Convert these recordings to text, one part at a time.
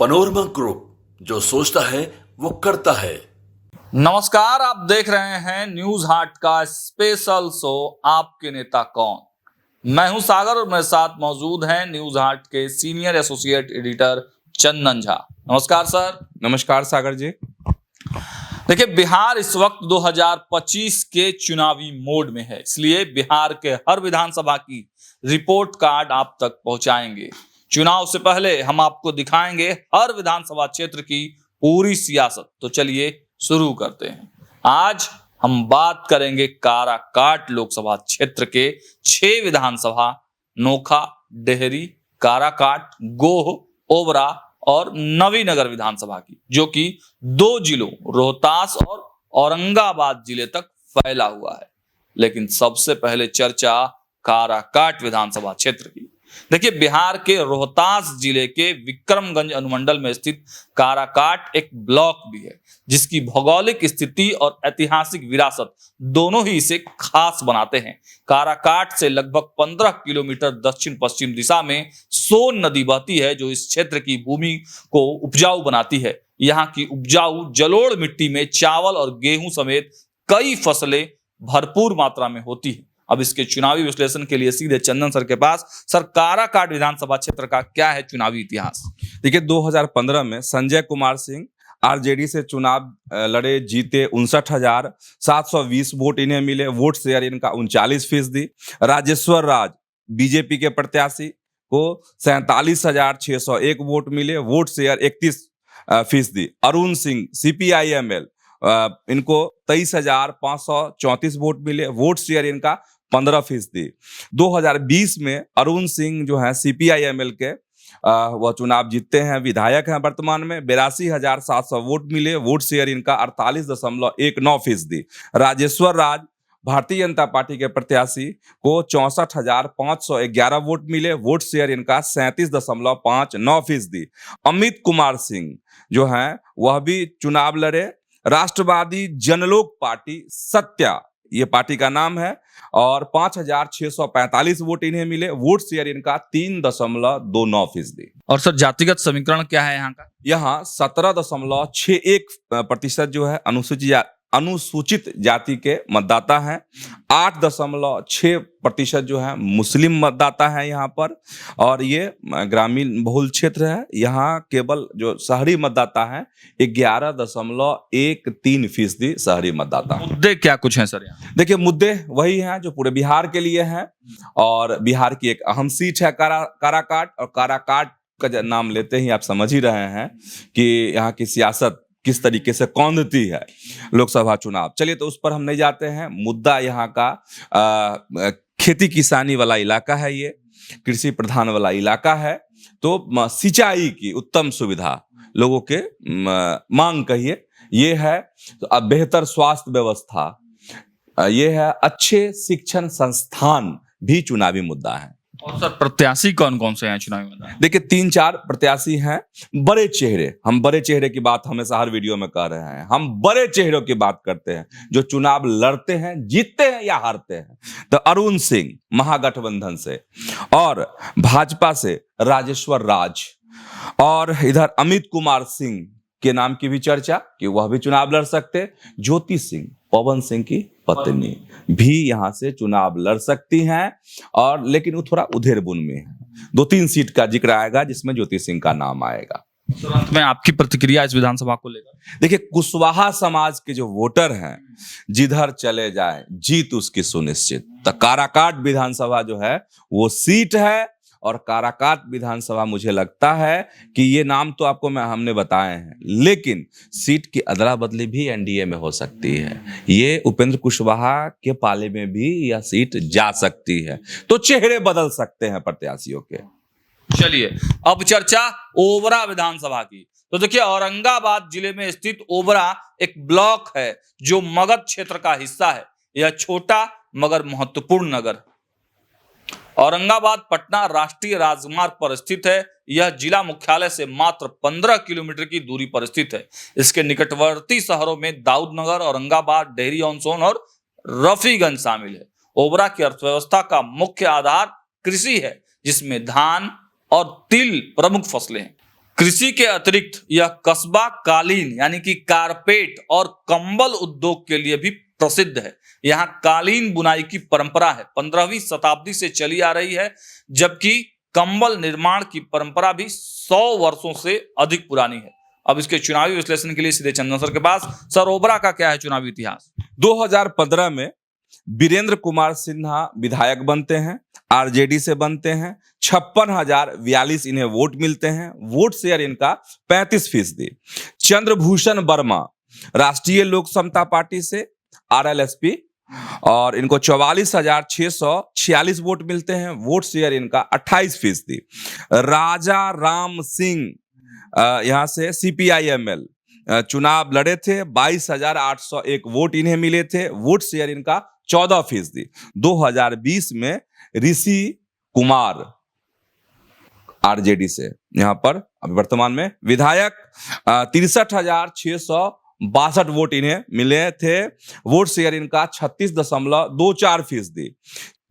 Panorama group, जो सोचता है वो करता है। नमस्कार, आप देख रहे हैं न्यूज हाट का स्पेशल शो आपके नेता कौन। मैं हूं सागर और मेरे साथ मौजूद हैं न्यूज हाट के senior associate editor Chandan Jha. नमस्कार सर। नमस्कार सागर जी। देखिए, बिहार इस वक्त 2025 के चुनावी मोड में है, इसलिए बिहार के हर विधानसभा की रिपोर्ट कार्ड आप तक पहुंचाएंगे। चुनाव से पहले हम आपको दिखाएंगे हर विधानसभा क्षेत्र की पूरी सियासत। तो चलिए शुरू करते हैं। आज हम बात करेंगे काराकाट लोकसभा क्षेत्र के 6 विधानसभा नोखा, डेहरी, काराकाट, गोह, ओबरा और नवीनगर विधानसभा की, जो कि 2 जिलों रोहतास और औरंगाबाद जिले तक फैला हुआ है। लेकिन सबसे पहले चर्चा काराकाट विधानसभा क्षेत्र की। देखिए, बिहार के रोहतास जिले के विक्रमगंज अनुमंडल में स्थित काराकाट एक ब्लॉक भी है, जिसकी भौगोलिक स्थिति और ऐतिहासिक विरासत दोनों ही इसे खास बनाते हैं। काराकाट से लगभग 15 किलोमीटर दक्षिण पश्चिम दिशा में सोन नदी बहती है, जो इस क्षेत्र की भूमि को उपजाऊ बनाती है। यहाँ की उपजाऊ जलोढ़ मिट्टी में चावल और गेहूं समेत कई फसलें भरपूर मात्रा में होती है। अब इसके चुनावी विश्लेषण के लिए सीधे चंदन सर के पास। सर, काराकाट विधानसभा क्षेत्र का क्या है चुनावी इतिहास? देखिए, 2015 में संजय कुमार सिंह आरजेडी से चुनाव लड़े, जीते। 59,720 वोट इन्हें मिले। वोट शेयर इनका 39%। राजेश्वर राज बीजेपी के प्रत्याशी को 47,601 वोट मिले। Vote share 31%। Arun Singh CPIML, इनको 23,534 वोट मिले। वोट शेयर इनका 15%। 2020 में अरुण सिंह जो है सीपीआईएमएल के वह चुनाव जीतते हैं, विधायक हैं वर्तमान में। 82,700 वोट मिले। वोट शेयर इनका 48.19%। राजेश्वर राज भारतीय जनता पार्टी के प्रत्याशी को 64,511 वोट मिले। वोट शेयर इनका 37.59%। अमित कुमार सिंह जो हैं वह भी चुनाव लड़े। राष्ट्रवादी जनलोक पार्टी, सत्या ये पार्टी का नाम है, और 5,645 वोट इन्हें मिले। वोट शेयर इनका 3.29%। और सर, जातिगत समीकरण क्या है यहाँ का? यहाँ 17.61% जो है अनुसूचित जाति के मतदाता हैं। 8.6% जो है मुस्लिम मतदाता है यहाँ पर, और ये ग्रामीण बहुल क्षेत्र है। यहाँ केवल जो शहरी मतदाता है 11.13% शहरी मतदाता। मुद्दे क्या कुछ हैं सर यहाँ? देखिए, मुद्दे वही हैं जो पूरे बिहार के लिए हैं, और बिहार की एक अहम सीट है काराकाट। और काराकाट का नाम लेते ही आप समझ ही रहे हैं कि यहाँ की सियासत किस तरीके से कौंधती है लोकसभा चुनाव। चलिए, तो उस पर हम नहीं जाते हैं। मुद्दा यहाँ का खेती किसानी वाला इलाका है, ये कृषि प्रधान वाला इलाका है। तो सिंचाई की उत्तम सुविधा, लोगों के मांग कहिए, ये है। तो अब बेहतर स्वास्थ्य व्यवस्था, ये है। अच्छे शिक्षण संस्थान भी चुनावी मुद्दा है। और सर, प्रत्याशी कौन कौन से हैं चुनावी मैदान? देखिए, 3-4 प्रत्याशी हैं। बड़े चेहरे, हम बड़े चेहरे की बात हमेशा हर वीडियो में कर रहे हैं। हम बड़े चेहरों की बात करते हैं जो चुनाव लड़ते हैं, जीतते हैं या हारते हैं। तो अरुण सिंह महागठबंधन से, और भाजपा से राजेश्वर राज, और इधर अमित कुमार सिंह के नाम की भी चर्चा कि वह भी चुनाव लड़ सकते। ज्योति सिंह, पवन सिंह की पत्नी, भी यहां से चुनाव लड़ सकती हैं, और लेकिन वो थोड़ा उधेड़बुन में है। 2-3 सीट का जिक्र आएगा जिसमें ज्योति सिंह का नाम आएगा। तुरंत में आपकी प्रतिक्रिया इस विधानसभा को लेकर? देखिए, कुशवाहा समाज के जो वोटर हैं, जिधर चले जाए जीत उसकी सुनिश्चित। तो काराकाट विधानसभा जो है वो सीट है, और काराकाट विधानसभा मुझे लगता है कि ये नाम तो आपको हमने बताए हैं, लेकिन सीट की अदला बदली भी एनडीए में हो सकती है। ये उपेंद्र कुशवाहा के पाले में भी यह सीट जा सकती है। तो चेहरे बदल सकते हैं प्रत्याशियों के। चलिए, अब चर्चा ओबरा विधानसभा की। तो देखिए, औरंगाबाद जिले में स्थित ओबरा एक ब्लॉक है जो मगध क्षेत्र का हिस्सा है। यह छोटा मगर महत्वपूर्ण नगर औरंगाबाद पटना राष्ट्रीय राजमार्ग पर स्थित है। यह जिला मुख्यालय से मात्र 15 किलोमीटर की दूरी पर स्थित है। इसके निकटवर्ती शहरों में दाऊदनगर, औरंगाबाद, डेहरी ऑन सोन और रफीगंज शामिल है। ओबरा की अर्थव्यवस्था का मुख्य आधार कृषि है, जिसमें धान और तिल प्रमुख फसलें हैं। कृषि के अतिरिक्त यह कस्बा कालीन यानी कि कारपेट और कंबल उद्योग के लिए भी प्रसिद्ध है। यहाँ कालीन बुनाई की परंपरा है, 15वीं शताब्दी से चली आ रही है, जबकि कंबल निर्माण की परंपरा भी 100 वर्षों से अधिक पुरानी है। अब इसके चुनावी विश्लेषण के लिए सीधे चंदन सर के पास। सर, ओबरा का क्या है चुनावी इतिहास? 2015 में वीरेंद्र कुमार सिन्हा विधायक बनते हैं, आरजेडी से बनते हैं, 56,042 इन्हें वोट मिलते हैं, वोट शेयर इनका 35%। चंद्रभूषण वर्मा राष्ट्रीय लोक समता पार्टी से, आरएलएसपी, और इनको 44,646 वोट मिलते हैं, वोट शेयर इनका 28%। राजा राम सिंह यहां से सीपीआईएमएल चुनाव लड़े थे, 22,801 वोट इन्हें मिले थे, वोट शेयर इनका 14%। 2020 में ऋषि कुमार आरजेडी से यहाँ पर अभी वर्तमान में विधायक, 63,662 वोट इन्हें मिले थे, वोट शेयर इनका 36.24%।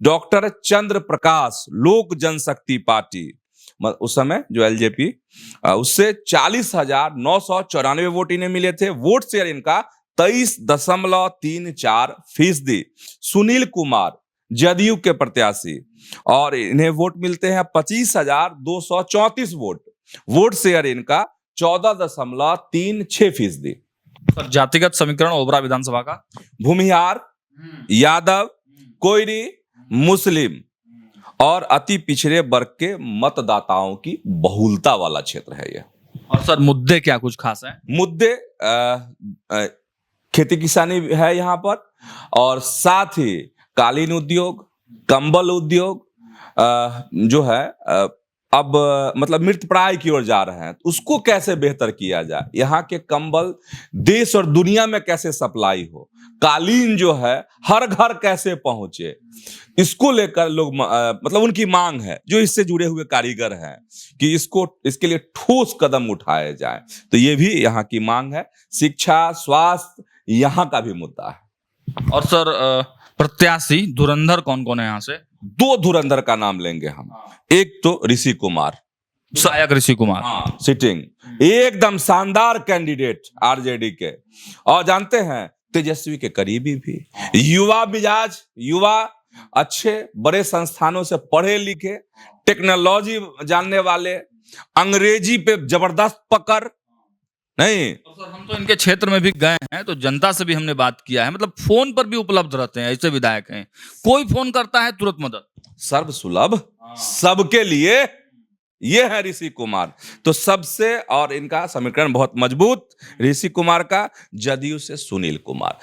डॉक्टर चंद्र प्रकाश लोक जनशक्ति पार्टी, उस समय जो एलजेपी, उससे 40,994 वोट इन्हें मिले थे, वोट शेयर इनका 23.34%। सुनील कुमार जदयू के प्रत्याशी, और इन्हें वोट मिलते हैं 25,234 वोट, वोट शेयर इनका 14.36%। जातिगत समीकरण ओबरा विधानसभा का? भूमिहार, यादव, कोयरी, मुस्लिम और अति पिछड़े वर्ग के मतदाताओं की बहुलता वाला क्षेत्र है यह। और सर, मुद्दे क्या कुछ खास हैं? मुद्दे खेती किसानी है यहाँ पर, और साथ ही कालीन उद्योग, कंबल उद्योग जो है अब मतलब मृतप्राय की ओर जा रहे हैं, उसको कैसे बेहतर किया जाए, यहाँ के कंबल देश और दुनिया में कैसे सप्लाई हो, कालीन जो है हर घर कैसे पहुंचे, इसको लेकर लोग मतलब उनकी मांग है, जो इससे जुड़े हुए कारीगर हैं, कि इसके लिए ठोस कदम उठाए जाए। तो ये भी यहाँ की मांग है। शिक्षा, स्वास्थ्य यहाँ का भी मुद्दा है। और सर, प्रत्याशी धुरंधर कौन कौन है यहाँ से? 2 धुरंधर का नाम लेंगे हम। एक तो ऋषि कुमार, सहायक ऋषि कुमार, सिटिंग एकदम शानदार कैंडिडेट आरजेडी के, और जानते हैं तेजस्वी के करीबी भी, युवा मिजाज, युवा, अच्छे बड़े संस्थानों से पढ़े लिखे, टेक्नोलॉजी जानने वाले, अंग्रेजी पे जबरदस्त पकड़ नहीं। तो सर, हम तो इनके क्षेत्र में भी गए हैं, तो जनता से भी हमने बात किया है, मतलब फोन पर भी उपलब्ध रहते हैं, ऐसे विधायक हैं, कोई फोन करता है तुरंत मदद, सर्वसुलभ, सबके लिए, ये है ऋषि कुमार। तो सबसे, और इनका समीकरण बहुत मजबूत, ऋषि कुमार का, जदयू से सुनील कुमार,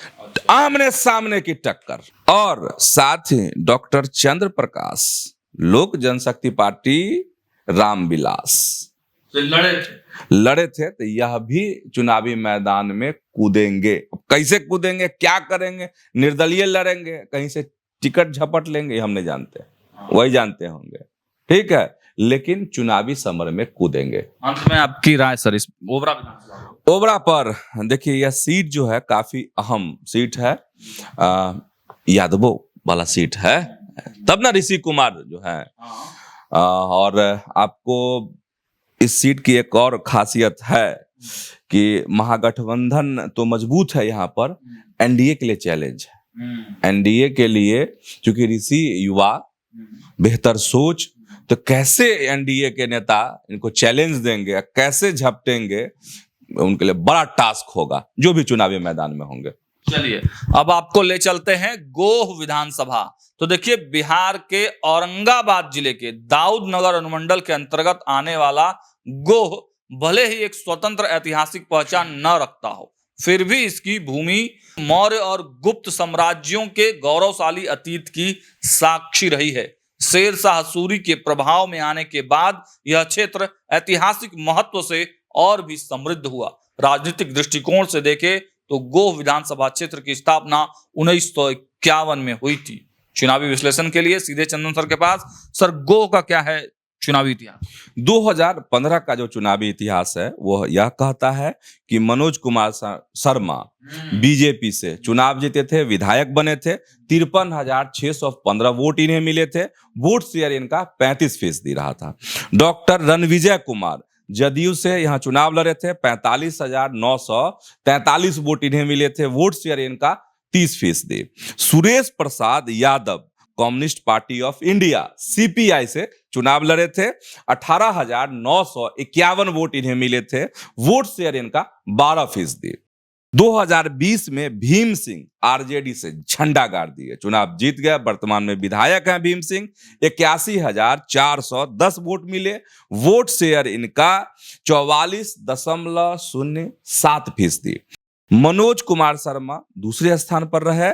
आमने सामने की टक्कर। और साथ ही डॉक्टर चंद्र प्रकाश लोक जनशक्ति पार्टी रामविलास लड़े थे, तो यह भी चुनावी मैदान में कूदेंगे। कैसे कूदेंगे, क्या करेंगे, निर्दलीय लड़ेंगे, कहीं से टिकट झपट लेंगे, हम नहीं जानते, वही जानते होंगे, ठीक है, लेकिन चुनावी समर में कूदेंगे। अंत में आपकी राय सर इस ओबरा पर? देखिए, यह सीट जो है काफी अहम सीट है, यादवों वाला सीट है, तब ना ऋषि कुमार जो है। और आपको इस सीट की एक और खासियत है कि महागठबंधन तो मजबूत है यहाँ पर, एनडीए के लिए चैलेंज है। एनडीए के लिए, क्योंकि ऋषि युवा, बेहतर सोच, तो कैसे एनडीए के नेता इनको चैलेंज देंगे, कैसे झपटेंगे, उनके लिए बड़ा टास्क होगा, जो भी चुनावी मैदान में होंगे। चलिए, अब आपको ले चलते हैं गोह विधानसभा। तो देखिए, बिहार के औरंगाबाद जिले के दाऊद नगर अनुमंडल के अंतर्गत आने वाला गोह भले ही एक स्वतंत्र ऐतिहासिक पहचान न रखता हो, फिर भी इसकी भूमि मौर्य और गुप्त साम्राज्यों के गौरवशाली अतीत की साक्षी रही है। शेर शाह सूरी के प्रभाव में आने के बाद यह क्षेत्र ऐतिहासिक महत्व से और भी समृद्ध हुआ। राजनीतिक दृष्टिकोण से देखें तो गोह विधानसभा क्षेत्र की स्थापना 1951 में हुई थी। चुनावी विश्लेषण के लिए सीधे चंदन सर के पास। सर, गोह का क्या है चुनावी इतिहास? 2015 का जो चुनावी इतिहास है वो यह कहता है कि मनोज कुमार शर्मा बीजेपी से चुनाव जीते थे, विधायक बने थे, 53,615 वोट इन्हें मिले थे, वोट शेयर इनका 35% रहा था। डॉक्टर रणविजय कुमार जदयू से यहाँ चुनाव लड़े थे, 45,943 वोट इन्हें मिले थे। वोट शेयर इनका 30%। Suresh Prasad Yadav Communist Party of India CPI से चुनाव लड़े थे, 18,951 वोट इन्हें मिले थे। वोट शेयर इनका 12%। 2020 में भीम सिंह आरजेडी से झंडा गाड़ दिए, चुनाव जीत गए। वर्तमान में विधायक हैं भीम सिंह। 81,410 वोट मिले। वोट शेयर इनका 44.07%। मनोज कुमार शर्मा दूसरे स्थान पर रहे,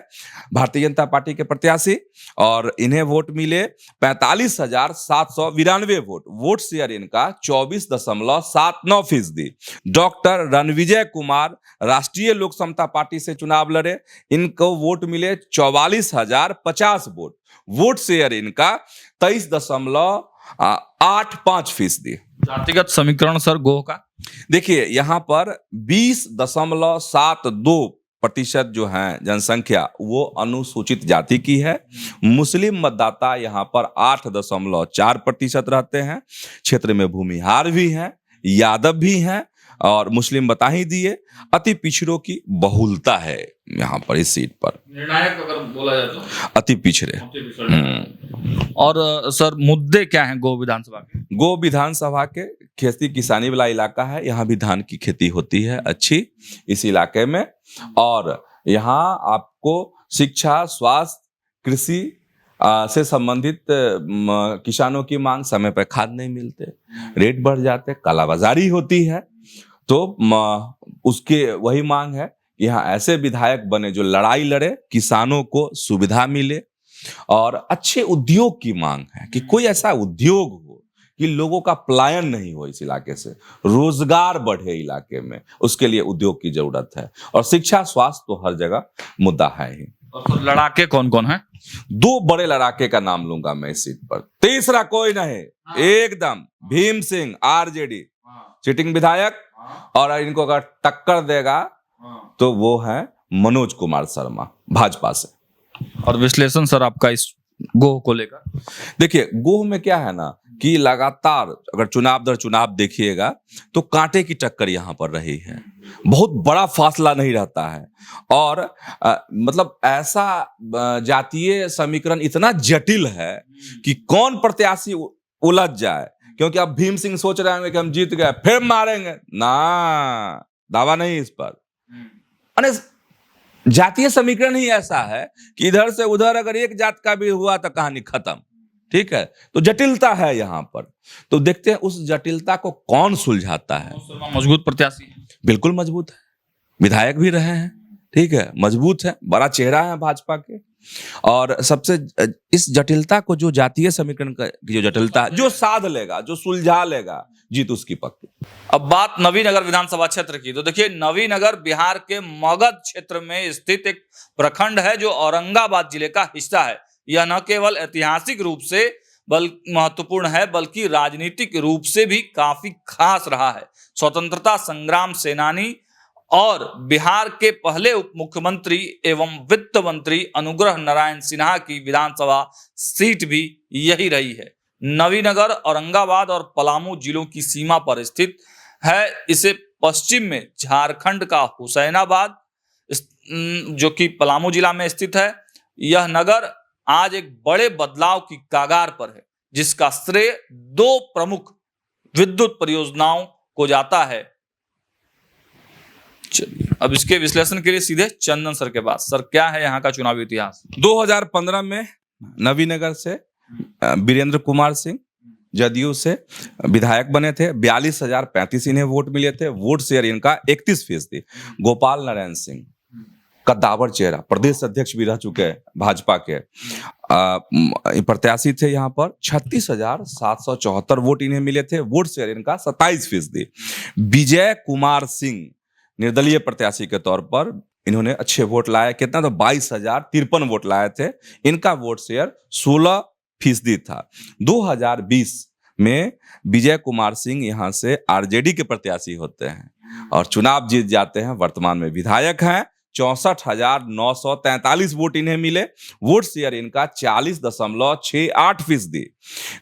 भारतीय जनता पार्टी के प्रत्याशी, और इन्हें वोट मिले 45,792 वोट। वोट शेयर इनका 24.79%। डॉक्टर रणविजय कुमार राष्ट्रीय लोक समता पार्टी से चुनाव लड़े, इनको वोट मिले 44,050 वोट। वोट शेयर इनका 23.85%। जातिगत समीकरण सर गोह का देखिए यहाँ पर 20.72% जो है जनसंख्या वो अनुसूचित जाति की है। मुस्लिम मतदाता यहाँ पर 8.4% रहते हैं। क्षेत्र में भूमिहार भी हैं, यादव भी हैं, और मुस्लिम बता ही दिए। अति पिछड़ों की बहुलता है यहाँ पर इस सीट पर, निर्णायक अगर बोला जाए तो अति पिछड़े। और सर मुद्दे क्या हैं गो विधानसभा के? गो विधानसभा के खेती किसानी वाला इलाका है, यहाँ भी धान की खेती होती है अच्छी इस इलाके में। और यहाँ आपको शिक्षा, स्वास्थ्य, कृषि से संबंधित किसानों की मांग, समय पर खाद नहीं मिलते, रेट बढ़ जाते, कालाबाजारी होती है, तो उसके वही मांग है कि यहाँ ऐसे विधायक बने जो लड़ाई लड़े, किसानों को सुविधा मिले, और अच्छे उद्योग की मांग है कि कोई ऐसा उद्योग हो कि लोगों का पलायन नहीं हो इस इलाके से, रोजगार बढ़े इलाके में, उसके लिए उद्योग की जरूरत है। और शिक्षा, स्वास्थ्य तो हर जगह मुद्दा है ही। और तो लड़ाके कौन कौन है? 2 बड़े लड़ाके का नाम लूंगा मैं इस सीट पर, तीसरा कोई नहीं, एकदम भीम सिंह आरजेडी सिटिंग विधायक। और इनको अगर टक्कर देगा तो वो है मनोज कुमार शर्मा भाजपा से। और विश्लेषण सर आपका इस गोह को लेकर? देखिए गोह में क्या है ना कि लगातार अगर चुनाव दर चुनाव देखिएगा तो कांटे की टक्कर यहाँ पर रही है, बहुत बड़ा फासला नहीं रहता है। और मतलब ऐसा जातीय समीकरण इतना जटिल है कि कौन प्रत्याशी उलझ जाए, क्योंकि अब भीम सिंह सोच रहे होंगे कि हम जीत गए फिर मारेंगे ना, दावा नहीं इस पर। अरे जातीय समीकरण ही ऐसा है कि इधर से उधर अगर एक जात का भी हुआ तो कहानी खत्म, ठीक है। तो जटिलता है यहाँ पर, तो देखते हैं उस जटिलता को कौन सुलझाता है। मजबूत प्रत्याशी है, बिल्कुल मजबूत है, विधायक भी रहे हैं, ठीक है, मजबूत है, बड़ा चेहरा है भाजपा के। और सबसे इस जटिलता को, जो जातीय समीकरण का जो जटिलता जो साध लेगा, जो सुलझा लेगा, जीत उसकी पक्की। अब बात नवीनगर विधानसभा क्षेत्र की, तो देखिए नवीनगर बिहार के मगध क्षेत्र में स्थित एक प्रखंड है जो औरंगाबाद जिले का हिस्सा है। यह न केवल ऐतिहासिक रूप से महत्वपूर्ण है बल्कि राजनीतिक रूप से भी काफी खास रहा है। स्वतंत्रता संग्राम सेनानी और बिहार के पहले उप मुख्यमंत्री एवं वित्त मंत्री अनुग्रह नारायण सिन्हा की विधानसभा सीट भी यही रही है। नवीनगर औरंगाबाद और पलामू जिलों की सीमा पर स्थित है। इसे पश्चिम में झारखंड का हुसैनाबाद जो कि पलामू जिला में स्थित है। यह नगर आज एक बड़े बदलाव की कगार पर है, जिसका श्रेय 2 प्रमुख विद्युत परियोजनाओं को जाता है। अब इसके विश्लेषण के लिए सीधे चंदन सर के पास। सर क्या है यहाँ का चुनावी इतिहास? 2015 में नवीनगर से वीरेंद्र कुमार सिंह जदयू से विधायक बने थे। 42,035 इन्हें वोट मिले थे। वोट शेयर इनका 31%। गोपाल नारायण सिंह कद्दावर चेहरा, प्रदेश अध्यक्ष भी रह चुके हैं भाजपा के, प्रत्याशी थे यहाँ पर। 36,774 वोट इन्हें मिले थे। वोट शेयर इनका 27%। विजय कुमार सिंह निर्दलीय प्रत्याशी के तौर पर इन्होंने अच्छे वोट लाए, कितना तो 22,053 वोट लाए थे। इनका वोट शेयर 16% था। 2020 में विजय कुमार सिंह यहाँ से आरजेडी के प्रत्याशी होते हैं और चुनाव जीत जाते हैं। वर्तमान में विधायक हैं। 64,943 वोट इन्हें मिले। वोट शेयर इनका 40.68%।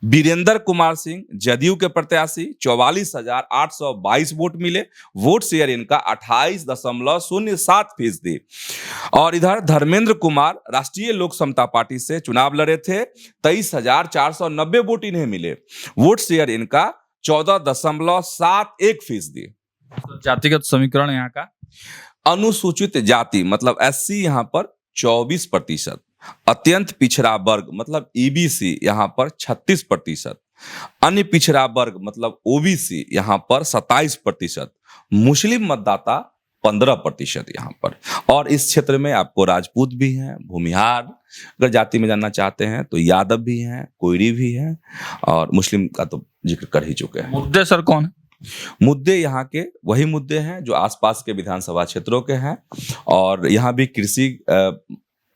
वीरेंद्र कुमार सिंह जदयू के प्रत्याशी 44,822 वोट मिले। वोट शेयर इनका 28.07%। और इधर धर्मेंद्र कुमार राष्ट्रीय लोक समता पार्टी से चुनाव लड़े थे, 23,490 वोट इन्हें मिले। वोट शेयर इनका 14.71%। जातिगत समीकरण यहाँ का अनुसूचित जाति मतलब एससी यहाँ पर 24%, अत्यंत पिछड़ा वर्ग मतलब ईबीसी यहाँ पर 36%, अन्य पिछड़ा वर्ग मतलब ओबीसी यहाँ पर 27%, मुस्लिम मतदाता 15% यहाँ पर। और इस क्षेत्र में आपको राजपूत भी हैं, भूमिहार अगर जाति में जानना चाहते हैं तो यादव भी हैं, कोयरी भी हैं, और मुस्लिम का तो जिक्र कर ही चुके हैं। मुद्दे सर कौन है? मुद्दे यहाँ के वही मुद्दे हैं जो आसपास के विधानसभा क्षेत्रों के हैं, और यहाँ भी कृषि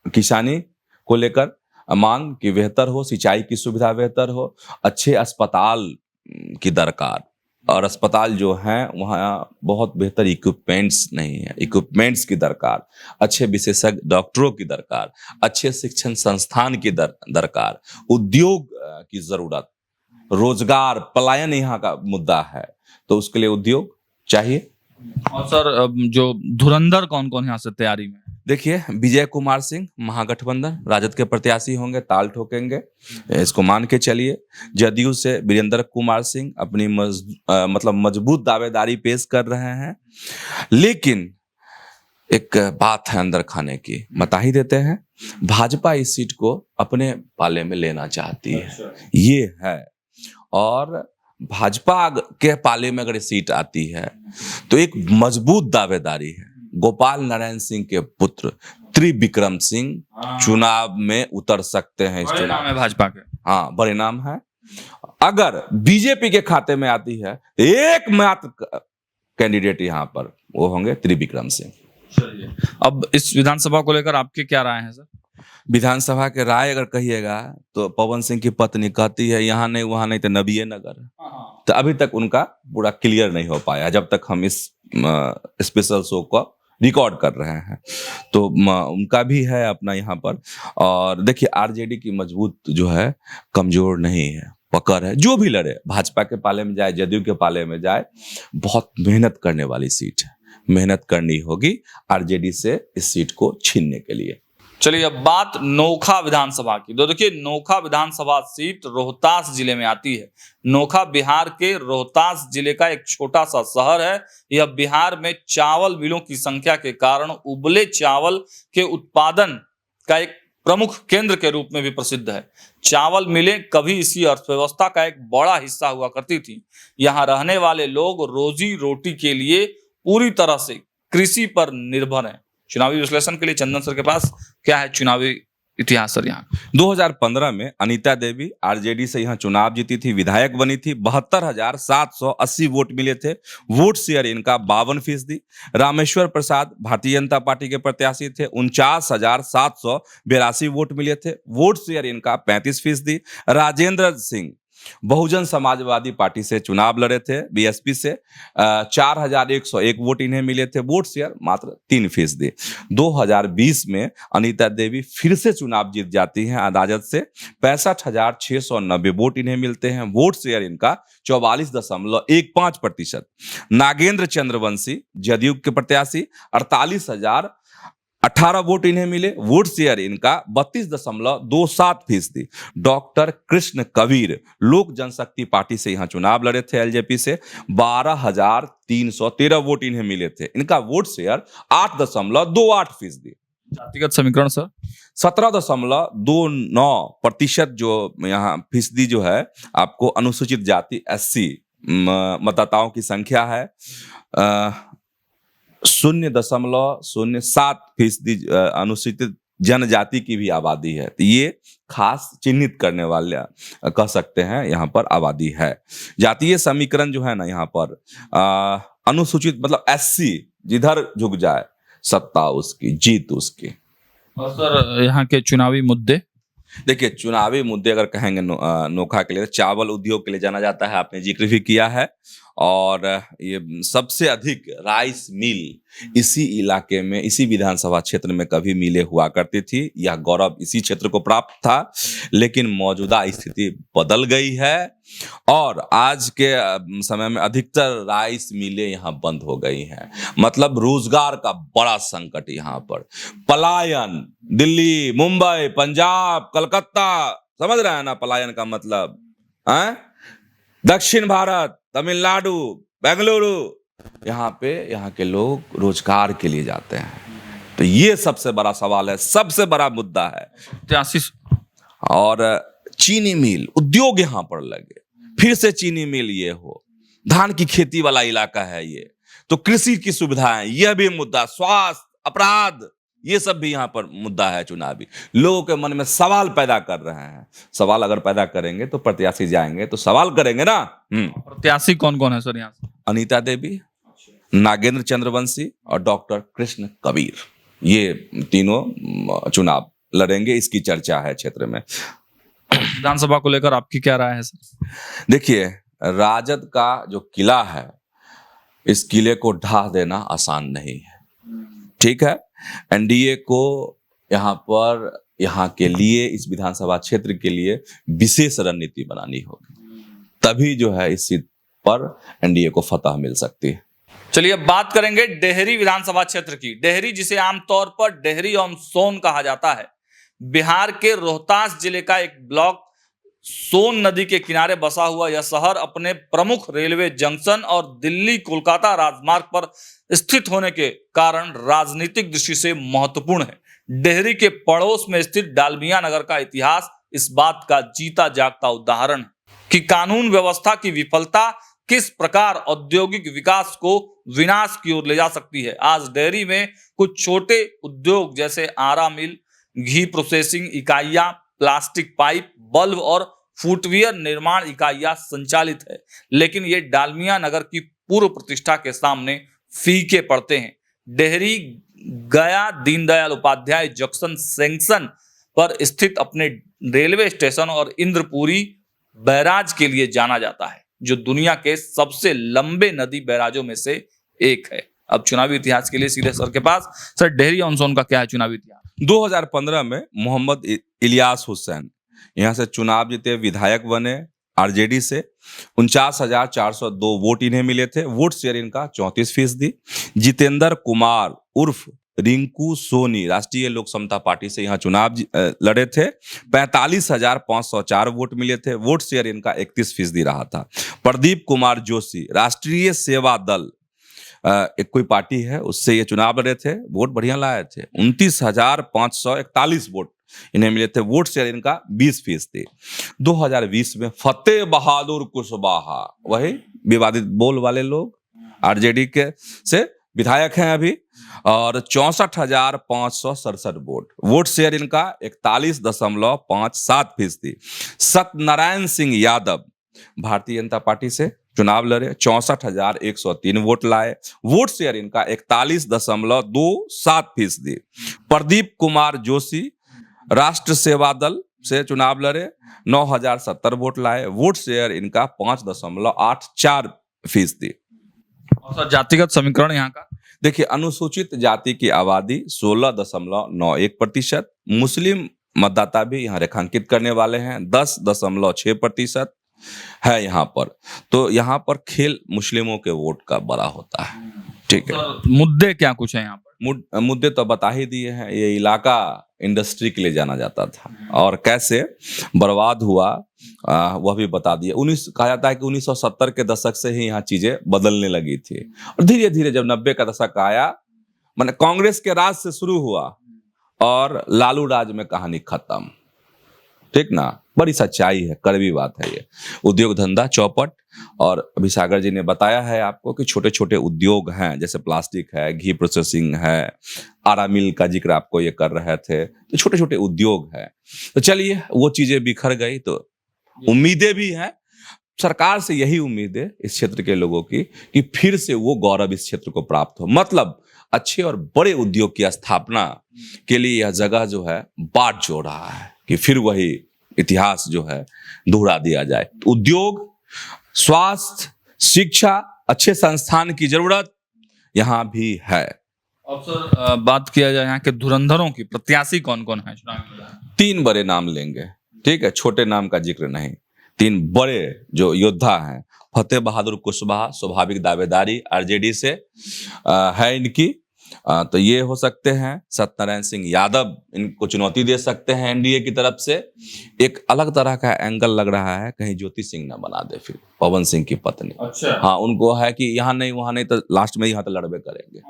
किसानी को लेकर मांग की बेहतर हो, सिंचाई की सुविधा बेहतर हो, अच्छे अस्पताल की दरकार, और अस्पताल जो हैं वहाँ बहुत बेहतर इक्विपमेंट्स नहीं है, इक्विपमेंट्स की दरकार, अच्छे विशेषज्ञ डॉक्टरों की दरकार, अच्छे शिक्षण संस्थान की दरकार, उद्योग की जरूरत, रोजगार, पलायन यहाँ का मुद्दा है, तो उसके लिए उद्योग चाहिए। और सर जो धुरंधर कौन कौन यहाँ से तैयारी में? देखिए, विजय कुमार सिंह महागठबंधन राजद के प्रत्याशी होंगे, ताल ठोकेंगे, इसको मान के चलिए। जदयू से वीरेंद्र कुमार सिंह अपनी मतलब मजबूत दावेदारी पेश कर रहे हैं, लेकिन एक बात है अंदर खाने की, बता ही देते हैं। भाजपा इस सीट को अपने पाले में लेना चाहती है, ये है। और भाजपा के पाले में अगर सीट आती है तो एक मजबूत दावेदारी है। गोपाल नारायण सिंह के पुत्र त्रिविक्रम सिंह चुनाव में उतर सकते हैं। इस चुनाव में भाजपा के हाँ बड़े नाम है। अगर बीजेपी के खाते में आती है, एकमात्र कैंडिडेट यहाँ पर वो होंगे त्रिविक्रम सिंह। अब इस विधानसभा को लेकर आपके क्या राय है सर? विधानसभा के राय अगर कहिएगा तो पवन सिंह की पत्नी कहती है यहाँ नहीं वहां नहीं तो नबीए नगर, तो अभी तक उनका पूरा क्लियर नहीं हो पाया जब तक हम इस स्पेशल शो को रिकॉर्ड कर रहे हैं। तो उनका भी है अपना यहाँ पर। और देखिए, आरजेडी की मजबूत जो है कमजोर नहीं है, पकड़ है। जो भी लड़े, भाजपा के पाले में जाए, जदयू के पाले में जाए, बहुत मेहनत करने वाली सीट है, मेहनत करनी होगी आरजेडी से इस सीट को छीनने के लिए। चलिए अब बात नोखा विधानसभा की। तो देखिए, नोखा विधानसभा सीट रोहतास जिले में आती है। नोखा बिहार के रोहतास जिले का एक छोटा सा शहर है। यह बिहार में चावल मिलों की संख्या के कारण उबले चावल के उत्पादन का एक प्रमुख केंद्र के रूप में भी प्रसिद्ध है। चावल मिलें कभी इसी अर्थव्यवस्था का एक बड़ा हिस्सा हुआ करती थी। यहाँ रहने वाले लोग रोजी रोटी के लिए पूरी तरह से कृषि पर निर्भर हैं। चुनावी विश्लेषण के लिए चंदन सर के पास क्या है चुनावी इतिहास सर? यहाँ 2015 में अनीता देवी आरजेडी से यहाँ चुनाव जीती थी, विधायक बनी थी। 72,780 वोट मिले थे। वोट शेयर इनका 52%। रामेश्वर प्रसाद भारतीय जनता पार्टी के प्रत्याशी थे, 49,782 वोट मिले थे। वोट शेयर इनका 35%। राजेंद्र सिंह बहुजन समाजवादी पार्टी से चुनाव लड़े थे, बीएसपी से, 4,101 वोट इन्हें मिले थे। वोट शेयर मात्र 3%। 2020 में अनीता देवी फिर से चुनाव जीत जाती हैं राजद से, 65,690 वोट इन्हें मिलते हैं। वोट शेयर इनका 44.15%। नागेंद्र चंद्रवंशी जदयू के प्रत्याशी, 48,018 वोट इन्हें मिले। वोट शेयर इनका 32.27%। डॉक्टर कृष्ण कबीर लोक जनशक्ति पार्टी से यहाँ चुनाव लड़े थे, एलजेपी से, 12,313 वोट इन्हें मिले थे। इनका वोट शेयर 8.28%। जातिगत समीकरण सर 17.29% जो यहाँ फीसदी जो है आपको अनुसूचित जाति एससी मतदाताओं की संख्या है। 0.07% अनुसूचित जनजाति की भी आबादी है। तो ये खास चिन्हित करने वाले कह सकते हैं यहाँ पर आबादी है। जातीय समीकरण जो है ना यहाँ पर अनुसूचित मतलब एससी जिधर झुक जाए सत्ता उसकी, जीत उसकी। और सर यहाँ के चुनावी मुद्दे? देखिए, चुनावी मुद्दे अगर कहेंगे नोखा के लिए, चावल उद्योग के लिए जाना जाता है, आपने जिक्र भी किया है। और ये सबसे अधिक राइस मिल इसी इलाके में, इसी विधानसभा क्षेत्र में कभी मिले हुआ करती थी। यह गौरव इसी क्षेत्र को प्राप्त था, लेकिन मौजूदा स्थिति बदल गई है और आज के समय में अधिकतर राइस मिलें यहाँ बंद हो गई हैं। मतलब रोजगार का बड़ा संकट यहाँ पर, पलायन, दिल्ली, मुंबई, पंजाब, कलकत्ता, समझ रहे हैं ना पलायन का मतलब, हैं? दक्षिण भारत, तमिलनाडु, बेंगलुरु, यहाँ के लोग रोजगार के लिए जाते हैं। तो ये सबसे बड़ा सवाल है, सबसे बड़ा मुद्दा है। 83 और चीनी मिल उद्योग यहाँ पर लगे, फिर से चीनी मिल ये हो, धान की खेती वाला इलाका है ये, तो कृषि की सुविधाएं, यह भी मुद्दा, स्वास्थ्य, अपराध, ये सब भी यहाँ पर मुद्दा है चुनावी। लोगों के मन में सवाल पैदा कर रहे हैं। सवाल अगर पैदा करेंगे तो प्रत्याशी जाएंगे तो सवाल करेंगे ना। प्रत्याशी कौन कौन है सर यहाँ से? अनीता देवी, नागेंद्र चंद्रवंशी और डॉक्टर कृष्ण कबीर, ये तीनों चुनाव लड़ेंगे, इसकी चर्चा है क्षेत्र में। विधानसभा को लेकर आपकी क्या राय है सर? देखिए, राजद का जो किला है, इस किले को ढा देना आसान नहीं है, ठीक है। एनडीए को यहाँ के लिए, इस विधानसभा क्षेत्र के लिए विशेष रणनीति बनानी होगी, तभी जो है इस सीट पर एनडीए को फतह मिल सकती है। चलिए अब बात करेंगे डेहरी विधानसभा क्षेत्र की। डेहरी, जिसे आमतौर पर डेहरी ऑन सोन कहा जाता है, बिहार के रोहतास जिले का एक ब्लॉक, सोन नदी के किनारे बसा हुआ यह शहर अपने प्रमुख रेलवे जंक्शन और दिल्ली कोलकाता राजमार्ग पर स्थित होने के कारण राजनीतिक दृष्टि से महत्वपूर्ण है। डेहरी के पड़ोस में स्थित डालमिया नगर का इतिहास इस बात का जीता जागता उदाहरण है कि कानून व्यवस्था की विफलता किस प्रकार औद्योगिक विकास को विनाश की ओर ले जा सकती है। आज डेहरी में कुछ छोटे उद्योग जैसे आरा मिल, घी प्रोसेसिंग इकाइयां, प्लास्टिक पाइप, बल्ब और फुटवियर निर्माण इकाइयां संचालित है, लेकिन ये डालमिया नगर की पूर्व प्रतिष्ठा के सामने फीके पड़ते हैं। डेहरी गया दीनदयाल उपाध्याय जंक्शन सेक्शन पर स्थित अपने रेलवे स्टेशन और इंद्रपुरी बैराज के लिए जाना जाता है, जो दुनिया के सबसे लंबे नदी बैराजों में से एक है। अब चुनावी इतिहास के लिए सीधे सर के पास। सर, डेहरी ऑन सोन का क्या है चुनावी इतिहास? 2015 में मोहम्मद इलियास हुसैन यहाँ से चुनाव जीते, विधायक बने आरजेडी से। 49,402 वोट इन्हें मिले थे। वोट शेयर इनका 34%। जितेंद्र कुमार उर्फ रिंकू सोनी राष्ट्रीय लोक समता पार्टी से यहाँ चुनाव लड़े थे। 45,504 वोट मिले थे। वोट शेयर इनका 31% रहा था। प्रदीप कुमार जोशी राष्ट्रीय सेवा दल, एक कोई पार्टी है, उससे ये चुनाव लड़े थे, वोट बढ़िया लाए थे। 29,541 वोट इन्हें मिले थे। वोट शेयर इनका 20% 2020 में फतेह बहादुर कुशवाहा, वही विवादित बोल वाले लोग, आरजेडी के से विधायक हैं अभी, और 64,567 वोट। वोट शेयर इनका 41.57%। सत्यनारायण सिंह यादव भारतीय जनता पार्टी से चुनाव लड़े, 64,103 वोट लाए। वोट शेयर इनका 41.27%। प्रदीप कुमार जोशी राष्ट्र सेवा दल से चुनाव लड़े, 9,070 वोट लाए। वोट शेयर इनका 5.84%। और सर, जातिगत समीकरण यहाँ का देखिए, अनुसूचित जाति की आबादी 16.91%। मुस्लिम मतदाता भी यहाँ रेखांकित करने वाले हैं, 10.6% है यहाँ पर। तो यहाँ पर खेल मुस्लिमों के वोट का बड़ा होता है, ठीक है। मुद्दे क्या कुछ है यहाँ पर? मुद्दे तो बता ही दिए हैं। ये इलाका इंडस्ट्री के लिए जाना जाता था और कैसे बर्बाद हुआ वह भी बता दिए। कहा जाता है कि 1970 के दशक से ही यहाँ चीजें बदलने लगी थी और धीरे धीरे जब 90 का दशक आया, माने कांग्रेस के राज से शुरू हुआ और लालू राज में कहानी खत्म, ठीक ना। बड़ी सच्चाई है, कड़वी बात है ये। उद्योग धंधा चौपट, और अभी सागर जी ने बताया है आपको कि छोटे छोटे उद्योग हैं, जैसे प्लास्टिक है, घी प्रोसेसिंग है, आरा मिल का जिक्र आपको ये कर रहे थे, तो छोटे छोटे उद्योग है। तो चलिए, वो चीजें बिखर गई, तो उम्मीदें भी हैं। सरकार से यही उम्मीद है इस क्षेत्र के लोगों की कि फिर से वो गौरव इस क्षेत्र को प्राप्त हो, मतलब अच्छे और बड़े उद्योग की स्थापना के लिए यह जगह जो है बाट जोड़ रहा है कि फिर वही इतिहास जो है दोहरा दिया जाए। उद्योग, स्वास्थ्य, शिक्षा, अच्छे संस्थान की जरूरत यहाँ भी है। अब सर बात किया जाए यहाँ के धुरंधरों की, प्रत्याशी कौन कौन है चुनाव में? 3 बड़े नाम लेंगे, ठीक है, छोटे नाम का जिक्र नहीं। 3 बड़े जो योद्धा हैं, फतेह बहादुर कुशवाहा, स्वाभाविक दावेदारी आरजेडी से है इनकी, तो ये हो सकते हैं। सत्यनारायण सिंह यादव इनको चुनौती दे सकते हैं एनडीए की तरफ से। एक अलग तरह का एंगल लग रहा है, कहीं ज्योति सिंह ना बना दे फिर पवन सिंह की पत्नी। अच्छा। हाँ, उनको है कि यहाँ नहीं वहां नहीं तो लास्ट में यहाँ तो लड़बे करेंगे,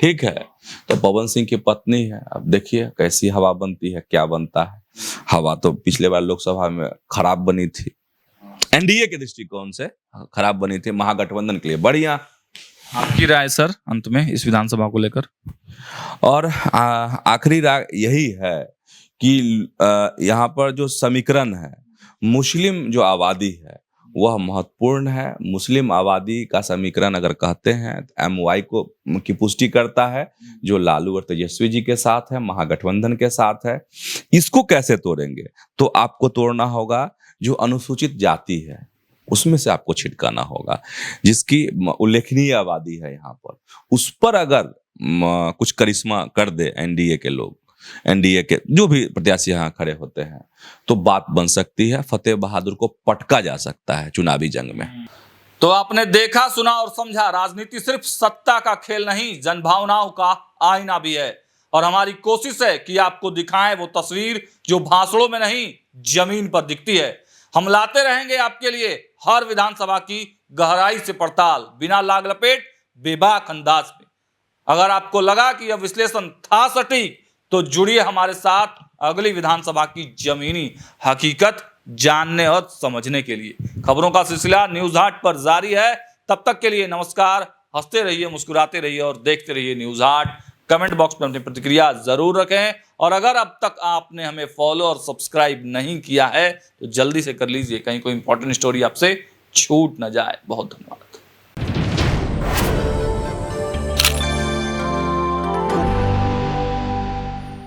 ठीक है। तो पवन सिंह की पत्नी है, अब देखिए कैसी हवा बनती है, क्या बनता है। हवा तो पिछले बार लोकसभा में खराब बनी थी, एनडीए के दृष्टिकोण से खराब बनी थी, महागठबंधन के लिए बढ़िया। आपकी राय सर अंत में इस विधानसभा को लेकर? और आखिरी राय यही है कि यहाँ पर जो समीकरण है, मुस्लिम जो आबादी है वह महत्वपूर्ण है। मुस्लिम आबादी का समीकरण अगर कहते हैं तो एमवाई को की पुष्टि करता है, जो लालू और तेजस्वी जी के साथ है, महागठबंधन के साथ है। इसको कैसे तोड़ेंगे? तो आपको तोड़ना होगा जो अनुसूचित जाति है, उसमें से आपको छिटकाना होगा, जिसकी उल्लेखनीय आबादी है यहाँ पर। उस पर अगर कुछ करिश्मा कर दे एनडीए के लोग, एनडीए के जो भी प्रत्याशी यहाँ खड़े होते हैं, तो बात बन सकती है। फतेह बहादुर को पटका जा सकता है चुनावी जंग में। तो आपने देखा, सुना और समझा, राजनीति सिर्फ सत्ता का खेल नहीं, जनभावनाओं का आईना भी है। और हमारी कोशिश है कि आपको दिखाएं वो तस्वीर जो भाषणों में नहीं, जमीन पर दिखती है। हम लाते रहेंगे आपके लिए हर विधानसभा की गहराई से पड़ताल, बिना लाग लपेट, बेबाक अंदाज में। अगर आपको लगा कि यह विश्लेषण था सटीक, तो जुड़िए हमारे साथ अगली विधानसभा की जमीनी हकीकत जानने और समझने के लिए। खबरों का सिलसिला न्यूज हाट पर जारी है। तब तक के लिए नमस्कार। हंसते रहिए, मुस्कुराते रहिए और देखते रहिए न्यूज हाट। कमेंट बॉक्स में अपनी प्रतिक्रिया जरूर रखें, और अगर अब तक आपने हमें फॉलो और सब्सक्राइब नहीं किया है तो जल्दी से कर लीजिए, कहीं कोई इंपॉर्टेंट स्टोरी आपसे छूट न जाए। बहुत धन्यवाद।